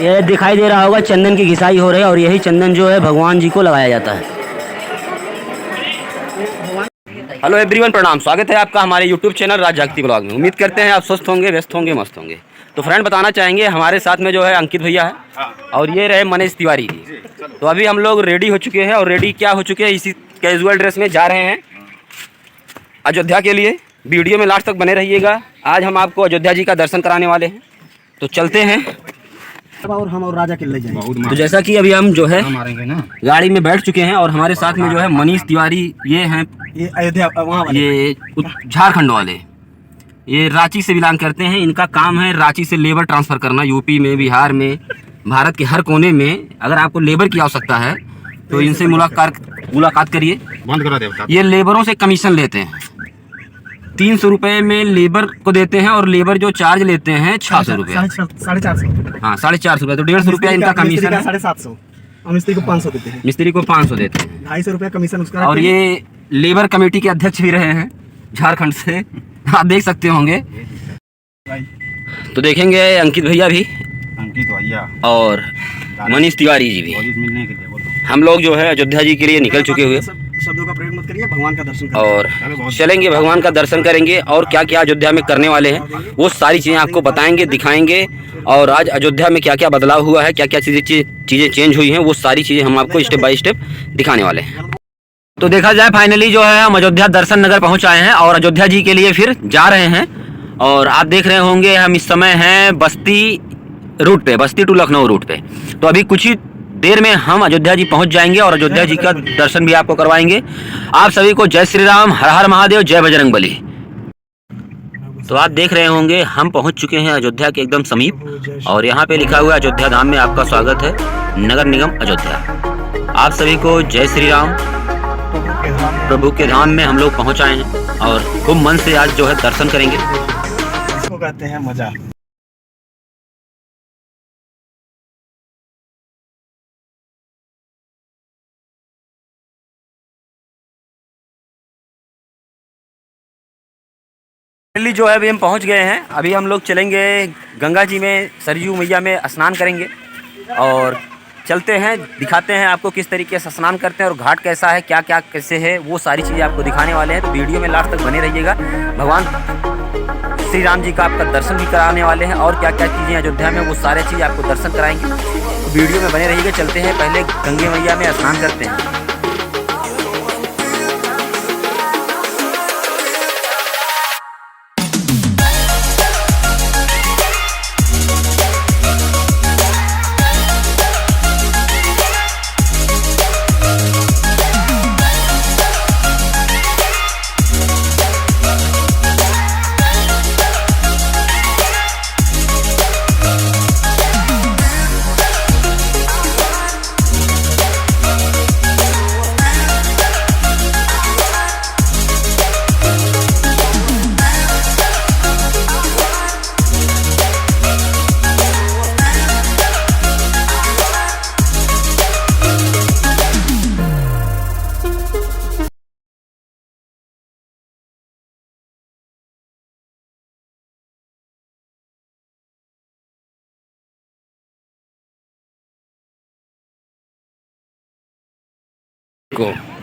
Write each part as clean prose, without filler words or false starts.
ये दिखाई दे रहा होगा चंदन की घिसाई हो रही है और यही चंदन जो है भगवान जी को लगाया जाता है। हेलो एवरीवन, प्रणाम। स्वागत है आपका हमारे यूट्यूब चैनल राज जागती ब्लॉग में। उम्मीद करते हैं आप स्वस्थ होंगे, व्यस्त होंगे, मस्त होंगे। तो फ्रेंड बताना चाहेंगे हमारे साथ में जो है अंकित भैया है और ये रहे मनीष तिवारी जी। तो अभी हम लोग रेडी हो चुके हैं और रेडी क्या हो चुके हैं, इसी कैजुअल ड्रेस में जा रहे हैं अयोध्या के लिए। वीडियो में लास्ट तक बने रहिएगा। आज हम आपको अयोध्या जी का दर्शन कराने वाले हैं, तो चलते हैं और हम और राजा के ले जाएंगे। तो जैसा कि अभी हम जो है गाड़ी में बैठ चुके हैं और हमारे साथ में जो है मनीष तिवारी, ये हैं, ये अयोध्या वहाँ वाले, ये झारखंड वाले, ये रांची से बिलोंग करते हैं। इनका काम है रांची से लेबर ट्रांसफ़र करना, यूपी में, बिहार में, भारत के हर कोने में। अगर आपको लेबर की आवश्यकता है तो इनसे मुलाकात करिए। बंद करा दे। ये लेबरों से कमीशन लेते हैं, 300 रुपये में लेबर को देते हैं और लेबर जो चार्ज लेते हैं 600 रुपये, 450। हाँ 450 रुपये, तो 150 रुपया इनका कमीशन है। 750 और मिस्त्री को 500 देते हैं। मिस्त्री को 500 देते हैं, 250 रुपया कमीशन उसका। और ये लेबर कमेटी के अध्यक्ष भी रहे हैं झारखंड से, आप देख सकते होंगे। तो देखेंगे अंकित भैया भी, अंकित भैया और मनीष तिवारी जी भी। मिलने के लिए हम लोग जो है अयोध्या जी के लिए निकल चुके हुए शब्दों का प्रयोग मत करिए, भगवान का दर्शन करिए। और चलेंगे, भगवान का दर्शन करेंगे और क्या क्या अयोध्या में करने वाले हैं वो सारी चीज़ें आपको बताएंगे, दिखाएंगे। और आज अयोध्या में क्या क्या बदलाव हुआ है, क्या क्या चीज़ें चेंज हुई हैं, वो सारी चीज़ें हम आपको स्टेप बाय स्टेप दिखाने वाले हैं। तो देखा जाए फाइनली जो है हम अयोध्या दर्शन नगर पहुँच आए हैं और अयोध्या जी के लिए फिर जा रहे हैं। और आप देख रहे होंगे हम इस समय हैं बस्ती रूट पे, बस्ती टू लखनऊ रूट पे। तो अभी कुछ ही देर में हम अयोध्या जी पहुंच जाएंगे और अयोध्या जी का दर्शन भी आपको करवाएंगे। आप सभी को जय श्री राम, हर हर महादेव, जय बजरंगबली। तो आप देख रहे होंगे हम पहुंच चुके हैं अयोध्या के एकदम समीप और यहाँ पे लिखा हुआ है अयोध्या धाम में आपका स्वागत है, नगर निगम अयोध्या। आप सभी को जय श्री राम। प्रभु के धाम में हम लोग पहुँच आए हैं और खूब मन से आज जो है दर्शन करेंगे। इसको कहते हैं मजा। जो है अभी हम पहुंच गए हैं। अभी हम लोग चलेंगे गंगा जी में, सरयू मैया में स्नान करेंगे और चलते हैं, दिखाते हैं आपको किस तरीके से स्नान करते हैं और घाट कैसा है, क्या क्या कैसे है, वो सारी चीज़ें आपको दिखाने वाले हैं। तो वीडियो में लास्ट तक बने रहिएगा। भगवान श्री राम जी का आपका दर्शन भी कराने वाले हैं और क्या क्या चीज़ें अयोध्या में, वो सारी चीज़ें आपको दर्शन कराएंगे। तो वीडियो में बने रहिएगा। चलते हैं, पहले गंगे मैया में स्नान करते हैं।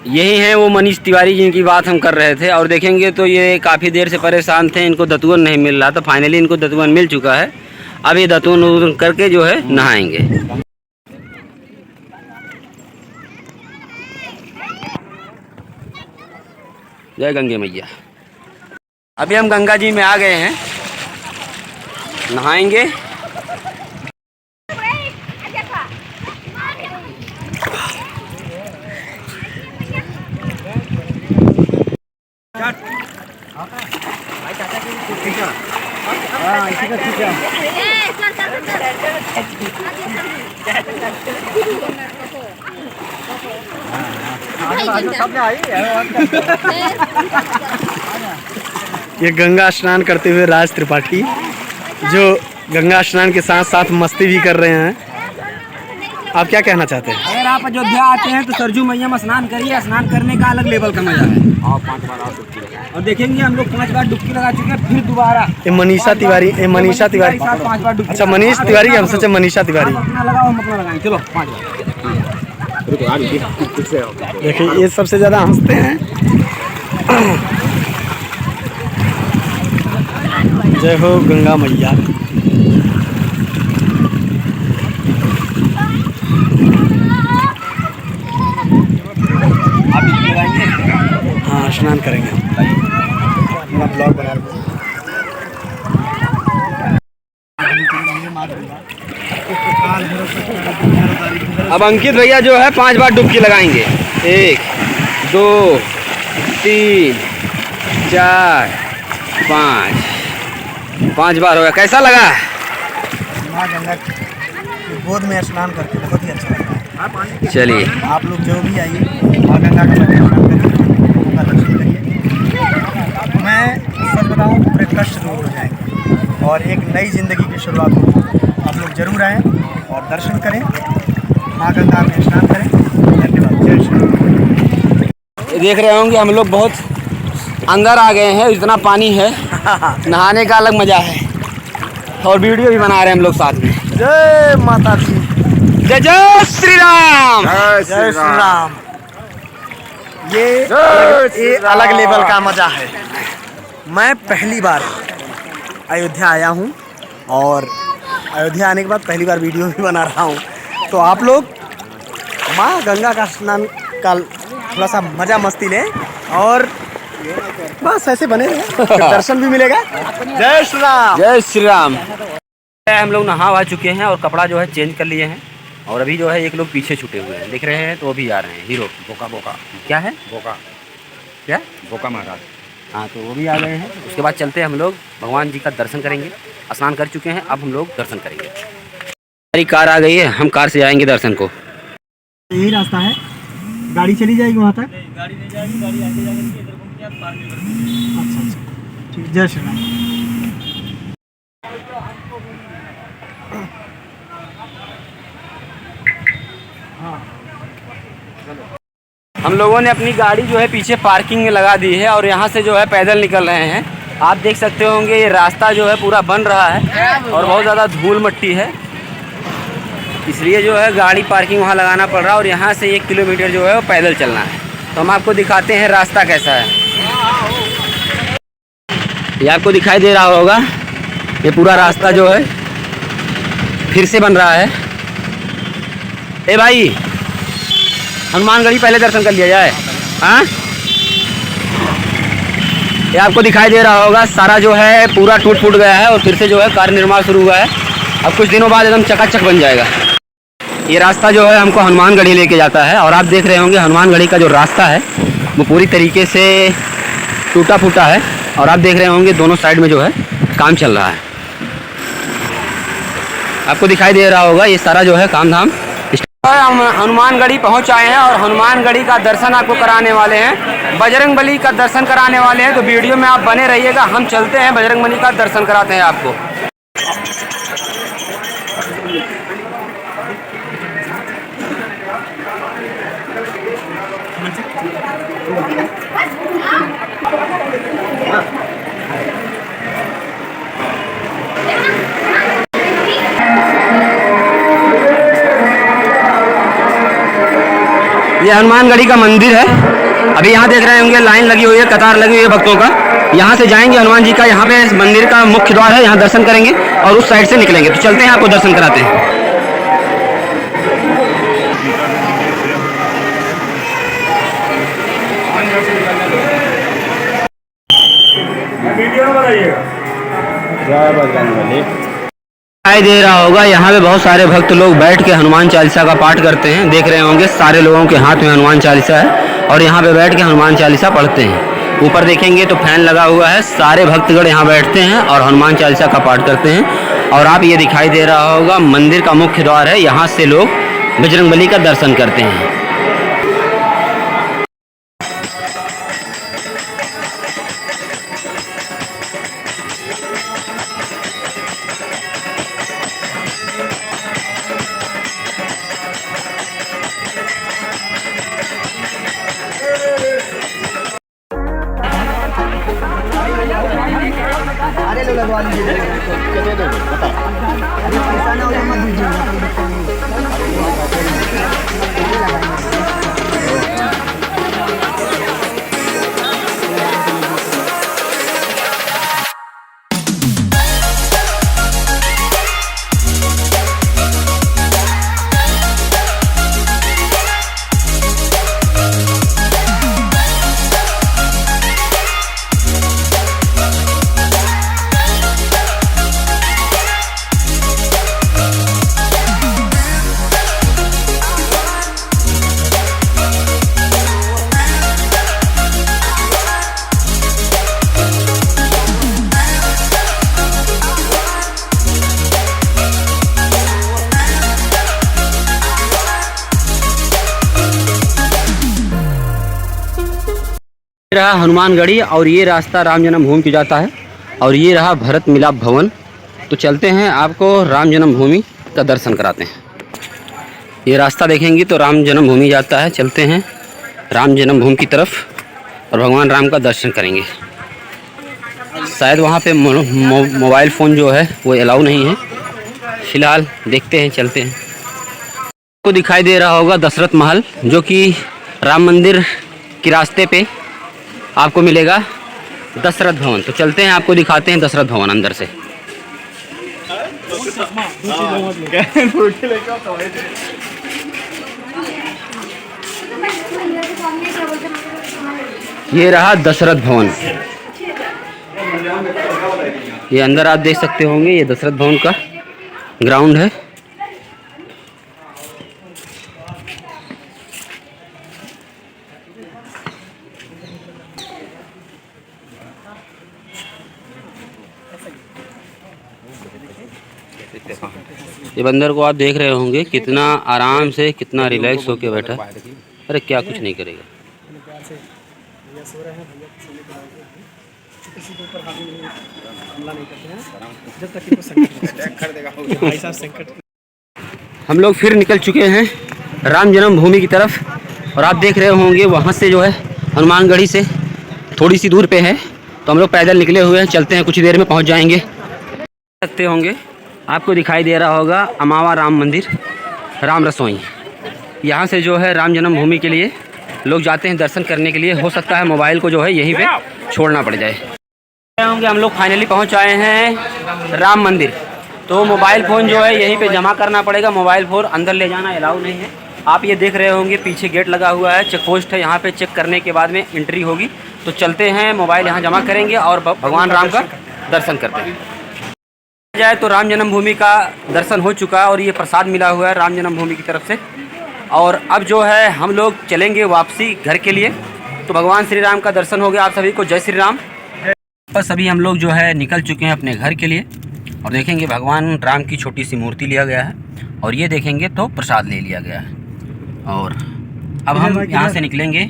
यही हैं वो मनीष तिवारी जिनकी बात हम कर रहे थे। और देखेंगे तो ये काफ़ी देर से परेशान थे, इनको दतुअन नहीं मिल रहा था। फाइनली इनको दतुअन मिल चुका है। अब ये दतुअन करके जो है नहाएंगे। जय गंगे मैया। अभी हम गंगा जी में आ गए हैं, नहाएंगे। ये गंगा स्नान करते हुए राज त्रिपाठी, जो गंगा स्नान के साथ साथ मस्ती भी कर रहे हैं। आप क्या कहना चाहते हैं? अगर आप अयोध्या आते हैं तो सरजू मैया में स्नान करिए। स्नान करने का अलग लेवल का मजा है। और देखेंगे हम लोग 5 बार डुबकी लगा चुके हैं, फिर दोबारा। ये मनीषा तिवारी, ये मनीषा तिवारी। 5 बार डुबकी। अच्छा, मनीष तिवारी की हम सोचे मनीषा तिवारी। आप अपना लगाओ, हम अपना लगाएंगे। चलो 5 बार। देखिए ये सबसे ज़्यादा हंसते हैं। जय हो गंगा मैया। आप डुबकी लगाएंगे? हाँ, स्नान करेंगे हम। अपना ब्लॉग बना रहे अब अंकित भैया जो है 5 बार डुबकी लगाएंगे। 1 2 3 4 5 बार हो गया। कैसा लगा? माँ गंगा की गोद में स्नान करके बहुत ही अच्छा लगता है। चलिए, आप लोग जो भी आइए माँ गंगा का स्नान करिए, दर्शन करिए। मैं सच बताऊँ, पूरे कष्ट दूर हो जाएंगे और एक नई ज़िंदगी की शुरुआत होगी। आप लोग जरूर आएँ और दर्शन करें, माँ गंगा में स्नान करें। धन्यवाद। जय श्री राम। देख रहे होंगे हम लोग बहुत अंदर आ गए हैं। इतना पानी है, नहाने का अलग मजा है। और वीडियो भी बना रहे हैं हम लोग साथ में। जय माता दी। जय जय श्री राम। जय श्री राम। ये अलग लेवल का मजा है। मैं पहली बार अयोध्या आया हूँ और अयोध्या आने के बाद पहली बार वीडियो भी बना रहा हूँ। तो आप लोग माँ गंगा का स्नान का थोड़ा सा मजा मस्ती लें और बस ऐसे बने रहे, दर्शन भी मिलेगा। जय श्री राम। जय श्री राम। हम लोग नहा वहा चुके हैं और कपड़ा जो है चेंज कर लिए हैं। और अभी जो है एक लोग पीछे छूटे हुए हैं, दिख रहे हैं। तो अभी आ रहे हैं हीरो। बोका बोका क्या है? बोका क्या? बोका महाराज। हाँ, तो वो भी आ गए हैं। उसके बाद चलते हैं हम लोग भगवान जी का दर्शन करेंगे। स्नान कर चुके हैं, अब हम लोग दर्शन करेंगे। हमारी कार आ गई है, हम कार से जाएंगे दर्शन को। यही रास्ता है, गाड़ी चली जाएगी वहाँ तक। गाड़ी नहीं जाएगी, गाड़ी आगे जाएगी, इधर घूम के आप पार्क में अच्छा अच्छा, ठीक। जय श्री राम। हम लोगों ने अपनी गाड़ी जो है पीछे पार्किंग में लगा दी है और यहाँ से जो है पैदल निकल रहे हैं। आप देख सकते होंगे ये रास्ता जो है पूरा बन रहा है और बहुत ज़्यादा धूल मट्टी है, इसलिए जो है गाड़ी पार्किंग वहाँ लगाना पड़ रहा है। और यहाँ से 1 किलोमीटर जो है वो पैदल चलना है। तो हम आपको दिखाते हैं रास्ता कैसा है। ये आपको दिखाई दे रहा होगा, ये पूरा रास्ता जो है फिर से बन रहा है। ए भाई, हनुमानगढ़ी पहले दर्शन कर लिया जाए। हाँ, ये आपको दिखाई दे रहा होगा सारा जो है पूरा टूट फूट गया है और फिर से जो है कार्य निर्माण शुरू हुआ है। अब कुछ दिनों बाद एकदम चकाचक बन जाएगा। ये रास्ता जो है हमको हनुमानगढ़ी लेके जाता है और आप देख रहे होंगे हनुमानगढ़ी का जो रास्ता है वो पूरी तरीके से टूटा फूटा है। और आप देख रहे होंगे दोनों साइड में जो है काम चल रहा है। आपको दिखाई दे रहा होगा ये सारा जो है काम धाम। हम हनुमानगढ़ी पहुंच आए हैं और हनुमानगढ़ी का दर्शन आपको कराने वाले हैं, बजरंगबली का दर्शन कराने वाले हैं। तो वीडियो में आप बने रहिएगा, हम चलते हैं बजरंगबली का दर्शन कराते हैं आपको। ये हनुमानगढ़ी का मंदिर है। अभी यहाँ देख रहे होंगे लाइन लगी हुई है, कतार लगी हुई है भक्तों का। यहाँ से जाएंगे हनुमान जी का, यहाँ पे मंदिर का मुख्य द्वार है, यहाँ दर्शन करेंगे और उस साइड से निकलेंगे। तो चलते हैं, आपको दर्शन कराते हैं। दिखाई दे रहा होगा यहाँ पे बहुत सारे भक्त लोग बैठ के हनुमान चालीसा का पाठ करते हैं। देख रहे होंगे सारे लोगों के हाथ में हनुमान चालीसा है और यहाँ पे बैठ के हनुमान चालीसा पढ़ते हैं। ऊपर देखेंगे तो फैन लगा हुआ है, सारे भक्तगण यहाँ बैठते हैं और हनुमान चालीसा का पाठ करते हैं। और आप ये दिखाई दे रहा होगा मंदिर का मुख्य द्वार है, यहाँ से लोग बजरंगबली का दर्शन करते हैं। मोबाइल लगवा लीजिए। अरे पैसा ना हो मत दीजिएगा। रहा हनुमानगढ़ी और ये रास्ता राम जन्मभूमि की जाता है और ये रहा भरत मिलाप भवन। तो चलते हैं आपको राम जन्मभूमि का दर्शन कराते हैं। ये रास्ता देखेंगे तो राम जन्मभूमि जाता है। चलते हैं राम जन्मभूमि की तरफ और भगवान राम का दर्शन करेंगे। शायद वहाँ पे मोबाइल फ़ोन जो है वो अलाउ नहीं है। फ़िलहाल देखते हैं, चलते हैं। आपको दिखाई दे रहा होगा दशरथ महल, जो कि राम मंदिर के रास्ते पे आपको मिलेगा दशरथ भवन। तो चलते हैं, आपको दिखाते हैं दशरथ भवन अंदर से। ये रहा दशरथ भवन। ये अंदर आप देख सकते होंगे, ये दशरथ भवन का ग्राउंड है। ये बंदर को आप देख रहे होंगे कितना आराम से, कितना रिलैक्स होके बैठा। अरे क्या कुछ नहीं करेगा। हम लोग फिर निकल चुके हैं राम जन्मभूमि की तरफ और आप देख रहे होंगे वहाँ से जो है हनुमानगढ़ी से थोड़ी सी दूर पे है। तो हम लोग पैदल निकले हुए हैं, चलते हैं, कुछ देर में पहुँच जाएंगे। सकते होंगे, आपको दिखाई दे रहा होगा अमावा राम मंदिर, राम रसोई। यहाँ से जो है राम जन्मभूमि के लिए लोग जाते हैं दर्शन करने के लिए। हो सकता है मोबाइल को जो है यहीं पे छोड़ना पड़ जाए। होंगे हम लोग फाइनली पहुँच आए हैं राम मंदिर। तो मोबाइल फ़ोन जो है यहीं पे जमा करना पड़ेगा। मोबाइल फ़ोन अंदर ले जाना अलाउ नहीं है। आप ये देख रहे होंगे पीछे गेट लगा हुआ है, चेक पोस्ट है। यहाँ पे चेक करने के बाद में एंट्री होगी। तो चलते हैं, मोबाइल यहाँ जमा करेंगे और भगवान राम का दर्शन करते हैं। जाए तो राम जन्मभूमि का दर्शन हो चुका है और ये प्रसाद मिला हुआ है राम जन्मभूमि की तरफ से। और अब जो है हम लोग चलेंगे वापसी घर के लिए। तो भगवान श्री राम का दर्शन हो गया आप सभी को। जय श्री राम। बस अभी हम लोग जो है निकल चुके हैं अपने घर के लिए और देखेंगे भगवान राम की छोटी सी मूर्ति लिया गया है और ये देखेंगे तो प्रसाद ले लिया गया है। और अब हम यहाँ से निकलेंगे